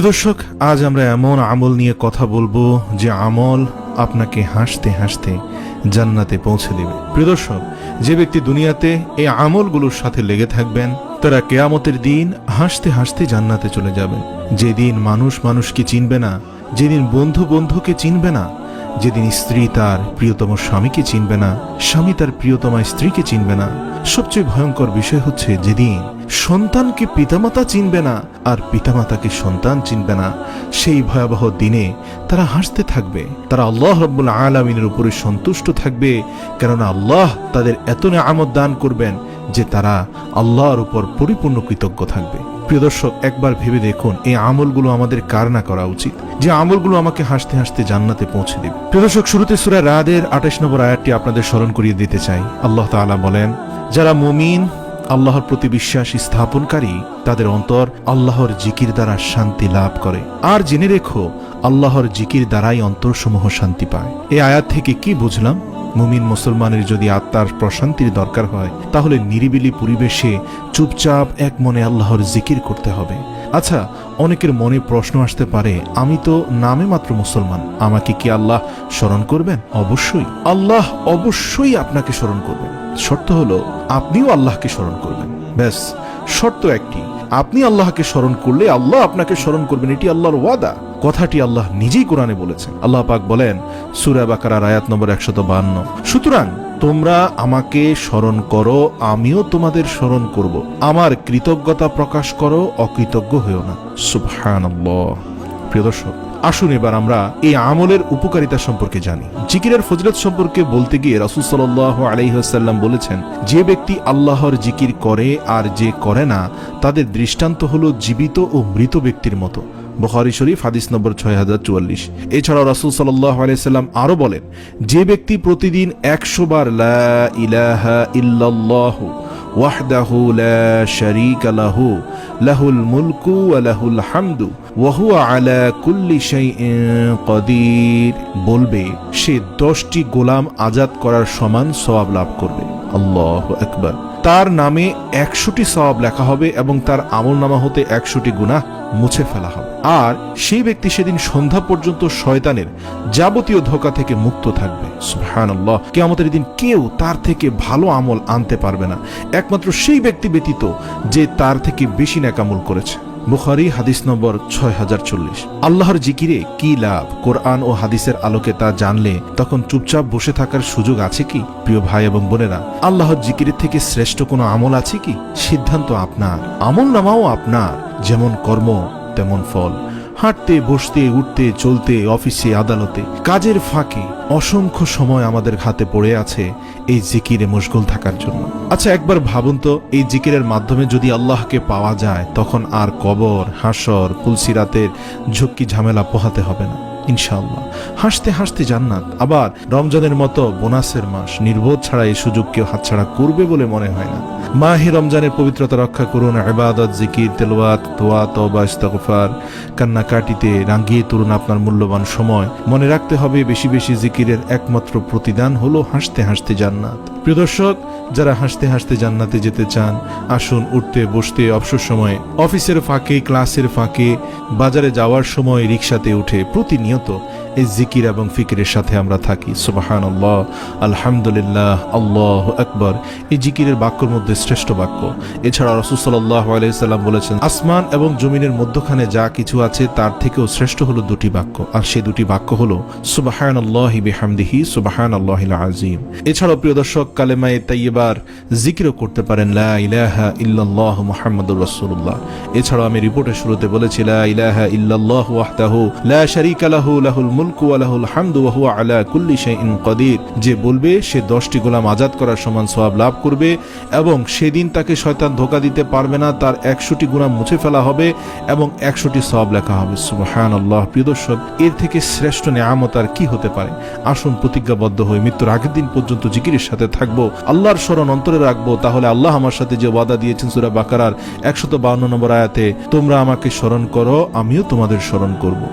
প্রিয় দর্শক, আজ আমরা এমন আমল নিয়ে কথা বলবো যে আমল আপনাকে হাসতে হাসতে জান্নাতে পৌঁছে দেবে। প্রিয় দর্শক, যে ব্যক্তি দুনিয়াতে এই আমলগুলোর সাথে লেগে থাকবেন তারা কিয়ামতের দিন হাসতে হাসতে জান্নাতে চলে যাবেন। যেদিন মানুষ মানুষকে চিনবে না, যেদিন বন্ধু বন্ধুকে চিনবে না, যেদিন স্ত্রী তার প্রিয়তম স্বামীকে চিনবে না, স্বামী তার প্রিয়তমা স্ত্রীকে চিনবে না, সবচেয়ে ভয়ঙ্কর বিষয় হচ্ছে যেদিন সন্তানকে পিতামাতা চিনবে না আর পিতামাতাকে সন্তান চিনবে না, সেই ভয়াবহ দিনে তারা হাসতে থাকবে। তারা আল্লাহ রাব্বুল আলামিনের উপরে সন্তুষ্ট থাকবে, কেননা আল্লাহ তাদের এত নিয়ামত দান করবেন যে তারা আল্লাহর উপর পরিপূর্ণ কৃতজ্ঞ থাকবে। প্রিয় দর্শক, একবার ভেবে দেখুন এই আমলগুলো আমাদের কার না করা উচিত, যে আমলগুলো আমাকে হাসতে হাসতে জান্নাতে পৌঁছে দেবে। প্রিয় দর্শক, শুরুতে সূরা রাদের 28 নম্বর আয়াতটি আপনাদের স্মরণ করিয়ে দিতে চাই। আল্লাহ তাআলা বলেন, যারা মুমিন, আল্লাহর প্রতি বিশ্বাস স্থাপনকারী, তাদের অন্তর আল্লাহর জিকির দ্বারা শান্তি লাভ করে। আর জেনে রেখো, আল্লাহর জিকির দ্বারাই অন্তরসমূহ শান্তি পায়। এই আয়াত থেকে কি বুঝলাম? মুমিন মুসলমানের যদি আত্মার প্রশান্তির দরকার হয়, তাহলে নিরিবিলি পরিবেশে চুপচাপ এক মনে আল্লাহর জিকির করতে হবে। আচ্ছা, অনেকের মনে প্রশ্ন আসতে পারে, আমি তো নামে মাত্র মুসলমান, আমাকে কি আল্লাহ স্মরণ করবেন? অবশ্যই, আল্লাহ অবশ্যই আপনাকে স্মরণ করবেন। শর্ত হলো আপনিও আল্লাহকে স্মরণ করবেন। ব্যাস, শর্ত একটি, আপনি আল্লাহকে স্মরণ করলে আল্লাহ আপনাকে স্মরণ করবেন। এটি আল্লাহর ওয়াদা। কথাটি আল্লাহ নিজেই কোরআনে বলেছেন। আল্লাহ পাক বলেন সূরা বাকারার আয়াত নম্বর 152, সুতরাং তোমরা আমাকে স্মরণ করো, আমিও তোমাদের স্মরণ করব। আমার কৃতজ্ঞতা প্রকাশ করো, অকৃতজ্ঞ হয়েও না। সুবহানাল্লাহ। প্রিয় দর্শক, আসুন এবার আমরা এই আমলের উপকারিতা সম্পর্কে জানি। জিকিরের ফজিলত সম্পর্কে বলতে গিয়ে রাসূল সাল্লাল্লাহু আলাইহি ওয়াসাল্লাম বলেছেন, যে ব্যক্তি আল্লাহর জিকির করে আর যে করে না, তাদের দৃষ্টান্ত হলো জীবিত ও মৃত ব্যক্তির মতো। বুখারী শরীফ হাদিস নম্বর 6044। এছাড়াও রাসূল সাল্লাল্লাহু আলাইহি ওয়াসাল্লাম আরো বলেন, যে ব্যক্তি প্রতিদিন 100 বার লা ইলাহা ইল্লাল্লাহু ওয়াহদাহু লা শারীকা লাহু লাহুল মুলকু ওয়া লাহুল হামদু ওয়া হুয়া আলা কুল্লি শাইইন কাদির বলবে, সে 10টি গোলাম আজাদ করার সমান সওয়াব লাভ করবে। আল্লাহু আকবার। তার নামে 100টি সওয়াব লেখা হবে এবং তার আমলনামা হতে 100টি গুনাহ মুছে ফেলা হবে। আর সেই ব্যক্তি সেদিন সন্ধ্যা পর্যন্ত শয়তানের যাবতীয় ধোঁকা থেকে মুক্ত থাকবে। সুবহানাল্লাহ। কিয়ামতের দিন কেউ তার থেকে ভালো আমল আনতে পারবে না, একমাত্র সেই ব্যক্তি ব্যতীত যে তার থেকে বেশি নেক আমল করেছে। বুখারী হাদিস নম্বর 6040। আল্লাহর জিকিরে কি লাভ, কোরআন ও হাদিসের আলোকে তা জানলে তখন চুপচাপ বসে থাকার সুযোগ আছে কি? প্রিয় ভাই এবং বোনেরা, আল্লাহর জিকিরের থেকে শ্রেষ্ঠ কোনো আমল আছে কি? সিদ্ধান্ত আপনার, আমল নামাও আপনার। যেমন কর্ম তেমন ফল। হাঁটতে, বসতে, উঠতে, চলতে, অফিসে, আদালতে, কাজের ফাঁকে অসংখ্য সময় আমাদের হাতে পড়ে আছে এই জিকিরে মশগুল থাকার জন্য। আচ্ছা, একবার ভাবুন তো, এই জিকিরের মাধ্যমে যদি আল্লাহকে পাওয়া যায়, তখন আর কবর, হাসর, পুলসিরাতের ঝক্কি ঝামেলা পোহাতে হবে না ইনশাআল্লাহ। হাসতে হাসতে জান্নাত। আবার রমজানের মতো বোনাসের মাস, নির্বোধ ছাড়া এই সুযোগ কেউ হাতছাড়া করবে বলে মনে হয় না। মাহে রমজানের পবিত্রতা রক্ষা করুন। ইবাদত, জিকির, তেলাওয়াত, দোয়া, তওবা, ইস্তিগফার, কান্নাকাটিতে রাঙিয়ে তুলুন আপনার মূল্যবান সময়। মনে রাখতে হবে, বেশি বেশি জিকিরের একমাত্র প্রতিদান হলো হাসতে হাসতে জান্নাত। প্রিয় দর্শক, যারা হাসতে হাসতে জান্নাতে যেতে চান, আসুন উঠতে, বসতে, অবসর সময়ে, অফিসের ফাঁকে, ক্লাসের ফাঁকে, বাজারে যাওয়ার সময়, রিকশাতে উঠে প্রতিনিয়ত এই জিকির এবং ফিকিরের সাথে আমরা থাকি। সুবহানাল্লাহ, আলহামদুলিল্লাহ, আল্লাহু আকবার। এই জিকিরের বাক্যের মধ্যে শ্রেষ্ঠ বাক্য। এছাড়া রাসূল সাল্লাল্লাহু আলাইহি সাল্লাম বলেছেন, আসমান এবং জমিনের মধ্যখানে যা কিছু আছে তার থেকেও শ্রেষ্ঠ হলো দুটি বাক্য, আর সেই দুটি বাক্য হলো সুবহানাল্লাহি বিহামদিহি সুবহানাল্লাহিল আযীম। এছাড়াও প্রিয় দর্শক, কালেমায়ে তাইয়্যিবার জিকিরও করতে পারেন, লা ইলাহা ইল্লাল্লাহ মুহাম্মাদুর রাসূলুল্লাহ। এছাড়াও আমি রিপোর্টের শুরুতে বলেছি, লা ইলাহা ইল্লাল্লাহ ওয়াহদাহু লা শারীকা লাহু লাহুল মুলকু ওয়া লাহুল হামদু ওয়া হুয়া আলা কুল্লি শাইইন কাদির। যে বলবে সে 10টি গোলাম আজাদ করার সমান সওয়াব লাভ করবে এবং সেদিন তাকে শয়তান ধোঁকা দিতে পারবে না। তার 100টি গুনাহ মুছে ফেলা হবে এবং 100টি সওয়াব লেখা হবে। সুবহানাল্লাহ। প্রিয় দর্শক, এর থেকে শ্রেষ্ঠ নিয়ামত আর কি হতে পারে? আসুন প্রতিজ্ঞাবদ্ধ হয়ে মৃত্যুর আগের দিন পর্যন্ত জিকিরের সাথে থাকবো, আল্লাহর স্মরণ অন্তরে রাখবো। তাহলে আল্লাহ আমার সাথে যে ওয়াদা দিয়েছেন সূরা বাকারার 152 নম্বর আয়াতে, তোমরা আমাকে স্মরণ করো, আমিও তোমাদের স্মরণ করব।